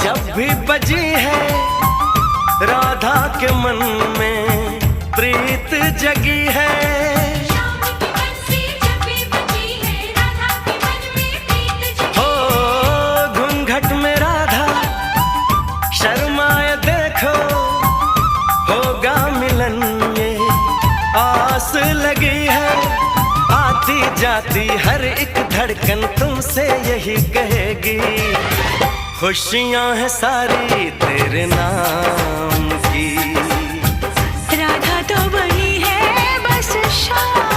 जब भी बजी है राधा के मन में प्रीत जगी है। शाम की बंसी जब भी बजी है राधा के मन में प्रीत जगी हो घूंघट में राधा शर्माए देखो, होगा मिलन ये आस लगी है। आती जाती हर एक धड़कन तुमसे यही कहेगी, खुशियां हैं सारी तेरे नाम की। राधा तो बनी है बस शाम